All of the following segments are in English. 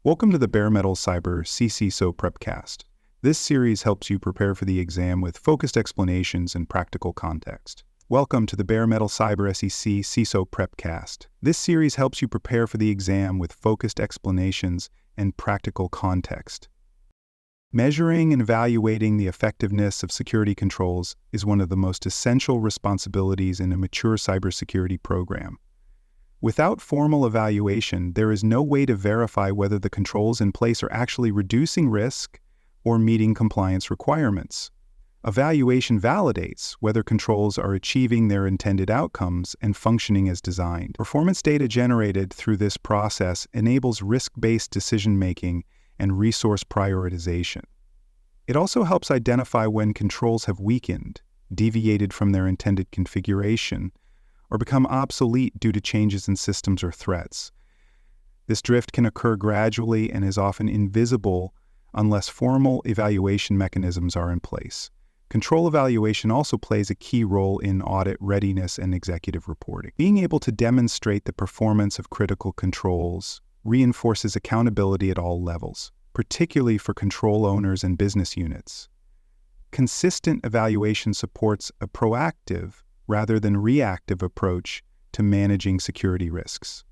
Welcome to the Bare Metal Cyber CISO Prepcast. This series helps you prepare for the exam with focused explanations and practical context. Welcome to the Bare Metal Cyber SEC CISO Prepcast. This series helps you prepare for the exam with focused explanations and practical context. Measuring and evaluating the effectiveness of security controls is one of the most essential responsibilities in a mature cybersecurity program. Without formal evaluation, there is no way to verify whether the controls in place are actually reducing risk or meeting compliance requirements. Evaluation validates whether controls are achieving their intended outcomes and functioning as designed. Performance data generated through this process enables risk-based decision-making and resource prioritization. It also helps identify when controls have weakened, deviated from their intended configuration, or become obsolete due to changes in systems or threats. This drift can occur gradually and is often invisible unless formal evaluation mechanisms are in place. Control evaluation also plays a key role in audit readiness and executive reporting. Being able to demonstrate the performance of critical controls reinforces accountability at all levels, particularly for control owners and business units. Consistent evaluation supports a proactive rather than reactive approach to managing security risks.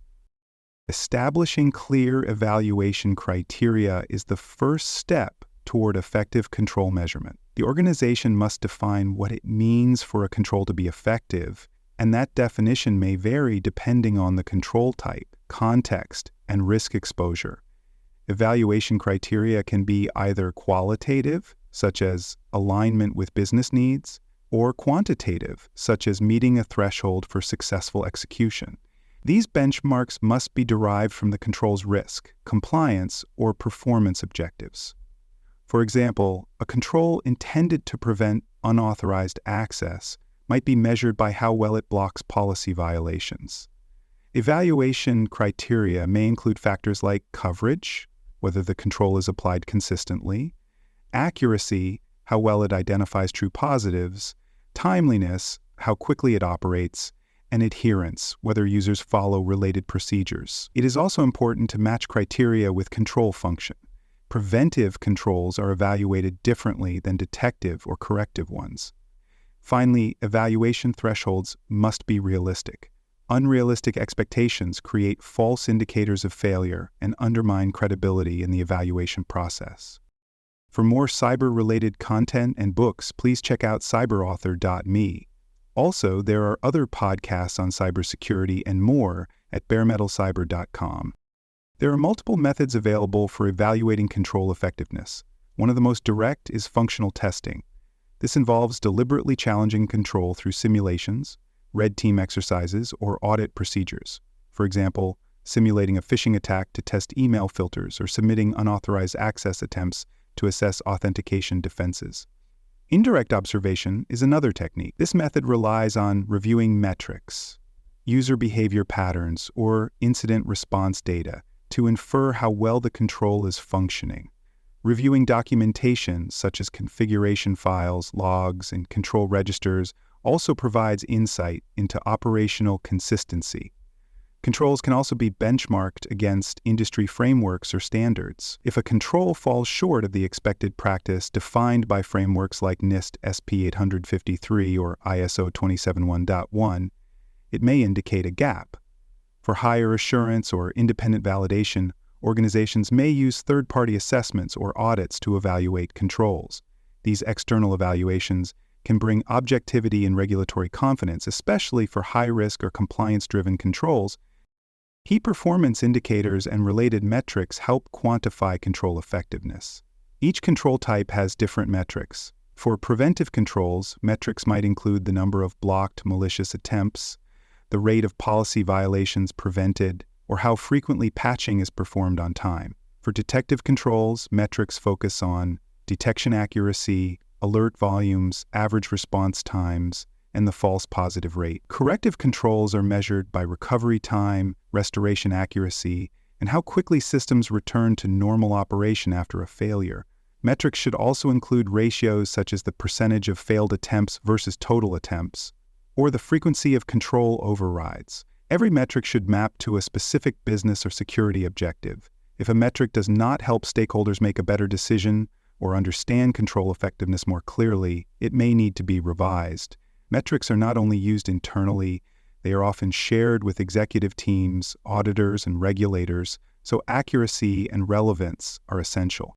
Establishing clear evaluation criteria is the first step toward effective control measurement. The organization must define what it means for a control to be effective, and that definition may vary depending on the control type, context, and risk exposure. Evaluation criteria can be either qualitative, such as alignment with business needs, or quantitative, such as meeting a threshold for successful execution. These benchmarks must be derived from the control's risk, compliance, or performance objectives. For example, a control intended to prevent unauthorized access might be measured by how well it blocks policy violations. Evaluation criteria may include factors like coverage, whether the control is applied consistently, accuracy, how well it identifies true positives, timeliness, how quickly it operates, and adherence, whether users follow related procedures. It is also important to match criteria with control function. Preventive controls are evaluated differently than detective or corrective ones. Finally, evaluation thresholds must be realistic. Unrealistic expectations create false indicators of failure and undermine credibility in the evaluation process. For more cyber-related content and books, please check out cyberauthor.me. Also, there are other podcasts on cybersecurity and more at baremetalcyber.com. There are multiple methods available for evaluating control effectiveness. One of the most direct is functional testing. This involves deliberately challenging control through simulations, red team exercises, or audit procedures. For example, simulating a phishing attack to test email filters or submitting unauthorized access attempts to assess authentication defenses. Indirect observation is another technique. This method relies on reviewing metrics, user behavior patterns, or incident response data to infer how well the control is functioning. Reviewing documentation, such as configuration files, logs, and control registers, also provides insight into operational consistency. Controls can also be benchmarked against industry frameworks or standards. If a control falls short of the expected practice defined by frameworks like NIST SP 853 or ISO 271.1, it may indicate a gap. For higher assurance or independent validation, organizations may use third-party assessments or audits to evaluate controls. These external evaluations can bring objectivity and regulatory confidence, especially for high-risk or compliance-driven controls. Key performance indicators and related metrics help quantify control effectiveness. Each control type has different metrics. For preventive controls, metrics might include the number of blocked malicious attempts, the rate of policy violations prevented, or how frequently patching is performed on time. For detective controls, metrics focus on detection accuracy, alert volumes, average response times, and the false positive rate. Corrective controls are measured by recovery time, restoration accuracy, and how quickly systems return to normal operation after a failure. Metrics should also include ratios such as the percentage of failed attempts versus total attempts, or the frequency of control overrides. Every metric should map to a specific business or security objective, If a metric does not help stakeholders make a better decision or understand control effectiveness more clearly, it may need to be revised. Metrics are not only used internally, they are often shared with executive teams, auditors, and regulators, so accuracy and relevance are essential.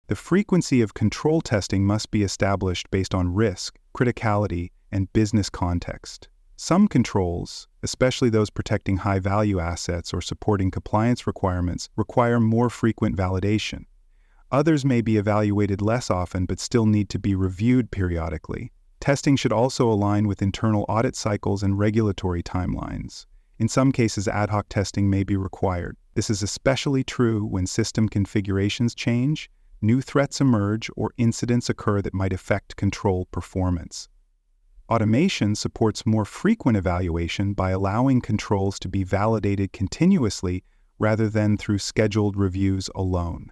The frequency of control testing must be established based on risk, criticality, and business context. Some controls, especially those protecting high-value assets or supporting compliance requirements, require more frequent validation. Others may be evaluated less often but still need to be reviewed periodically. Testing should also align with internal audit cycles and regulatory timelines. In some cases, ad hoc testing may be required. This is especially true when system configurations change, new threats emerge, or incidents occur that might affect control performance. Automation supports more frequent evaluation by allowing controls to be validated continuously rather than through scheduled reviews alone.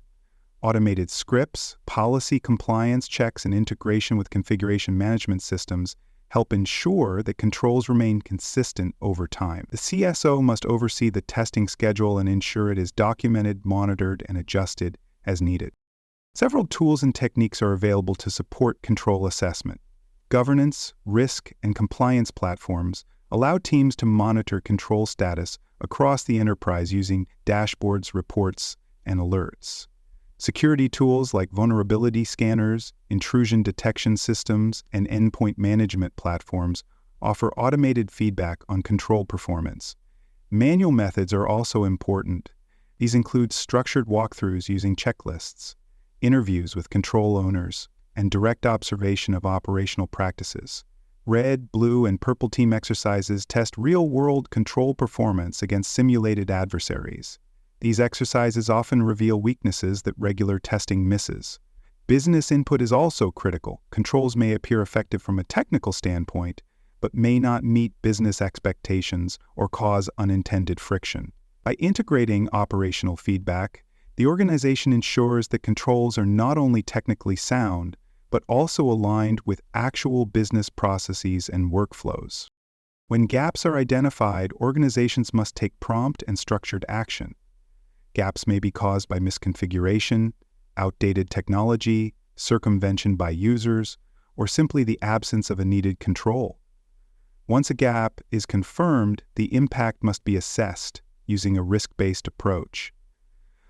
Automated scripts, policy compliance checks, and integration with configuration management systems help ensure that controls remain consistent over time. The CSO must oversee the testing schedule and ensure it is documented, monitored, and adjusted as needed. Several tools and techniques are available to support control assessment. Governance, risk, and compliance platforms allow teams to monitor control status across the enterprise using dashboards, reports, and alerts. Security tools like vulnerability scanners, intrusion detection systems, and endpoint management platforms offer automated feedback on control performance. Manual methods are also important. These include structured walkthroughs using checklists, interviews with control owners, and direct observation of operational practices. Red, blue, and purple team exercises test real-world control performance against simulated adversaries. These exercises often reveal weaknesses that regular testing misses. Business input is also critical. Controls may appear effective from a technical standpoint, but may not meet business expectations or cause unintended friction. By integrating operational feedback, the organization ensures that controls are not only technically sound, but also aligned with actual business processes and workflows. When gaps are identified, organizations must take prompt and structured action. Gaps may be caused by misconfiguration, outdated technology, circumvention by users, or simply the absence of a needed control. Once a gap is confirmed, the impact must be assessed using a risk-based approach.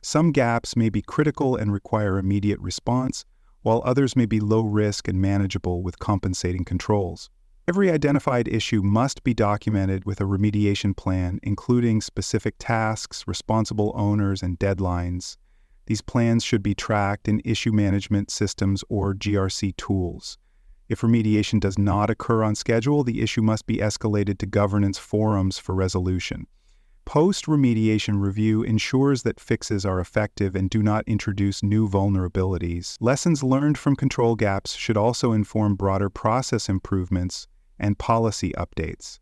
Some gaps may be critical and require immediate response, while others may be low risk and manageable with compensating controls. Every identified issue must be documented with a remediation plan, including specific tasks, responsible owners, and deadlines. These plans should be tracked in issue management systems or GRC tools. If remediation does not occur on schedule, the issue must be escalated to governance forums for resolution. Post-remediation review ensures that fixes are effective and do not introduce new vulnerabilities. Lessons learned from control gaps should also inform broader process improvements and policy updates.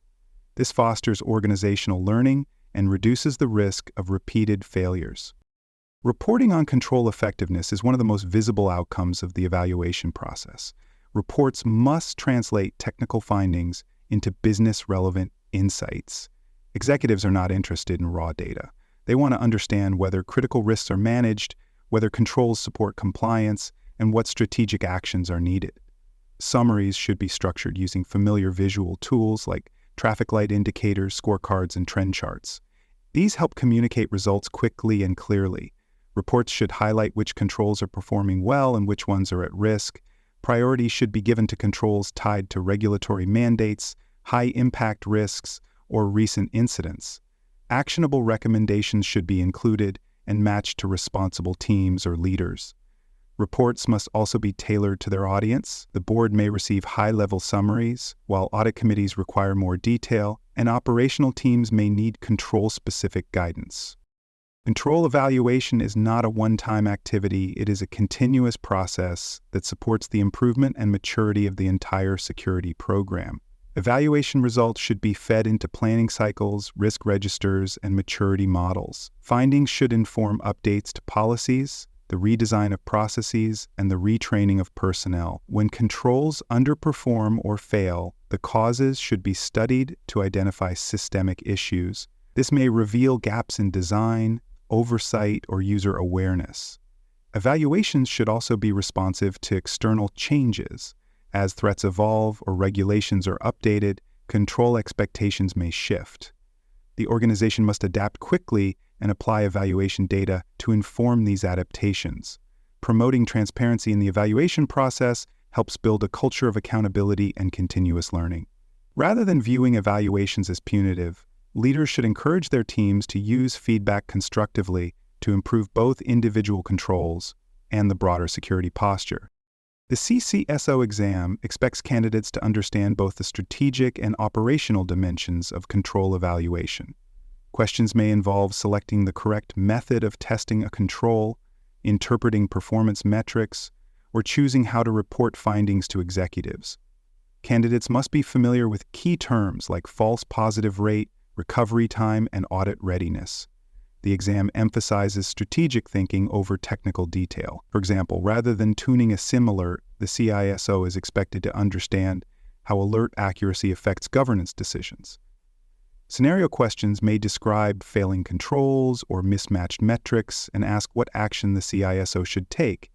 This fosters organizational learning and reduces the risk of repeated failures. Reporting on control effectiveness is one of the most visible outcomes of the evaluation process. Reports must translate technical findings into business-relevant insights. Executives are not interested in raw data. They want to understand whether critical risks are managed, whether controls support compliance, and what strategic actions are needed. Summaries should be structured using familiar visual tools like traffic light indicators, scorecards, and trend charts. These help communicate results quickly and clearly. Reports should highlight which controls are performing well and which ones are at risk. Priority should be given to controls tied to regulatory mandates, high-impact risks, or recent incidents. Actionable recommendations should be included and matched to responsible teams or leaders. Reports must also be tailored to their audience. The board may receive high-level summaries, while audit committees require more detail, and operational teams may need control-specific guidance. Control evaluation is not a one-time activity. It is a continuous process that supports the improvement and maturity of the entire security program. Evaluation results should be fed into planning cycles, risk registers, and maturity models. Findings should inform updates to policies, the redesign of processes, and the retraining of personnel. When controls underperform or fail, the causes should be studied to identify systemic issues. This may reveal gaps in design, oversight, or user awareness. Evaluations should also be responsive to external changes. As threats evolve or regulations are updated, control expectations may shift. The organization must adapt quickly and apply evaluation data to inform these adaptations. Promoting transparency in the evaluation process helps build a culture of accountability and continuous learning. Rather than viewing evaluations as punitive, leaders should encourage their teams to use feedback constructively to improve both individual controls and the broader security posture. The CISO exam expects candidates to understand both the strategic and operational dimensions of control evaluation. Questions may involve selecting the correct method of testing a control, interpreting performance metrics, or choosing how to report findings to executives. Candidates must be familiar with key terms like false positive rate, recovery time, and audit readiness. The exam emphasizes strategic thinking over technical detail. For example, rather than tuning a SIM alert, the CISO is expected to understand how alert accuracy affects governance decisions. Scenario questions may describe failing controls or mismatched metrics and ask what action the CISO should take.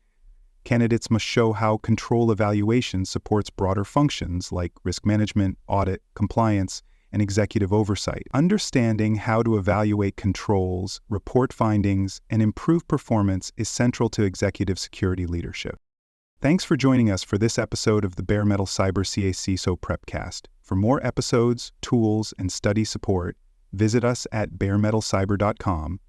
Candidates must show how control evaluation supports broader functions like risk management, audit, compliance, and executive oversight. Understanding how to evaluate controls, report findings, and improve performance is central to executive security leadership. Thanks for joining us for this episode of the Bare Metal Cyber CISO Prepcast. For more episodes, tools, and study support, visit us at baremetalcyber.com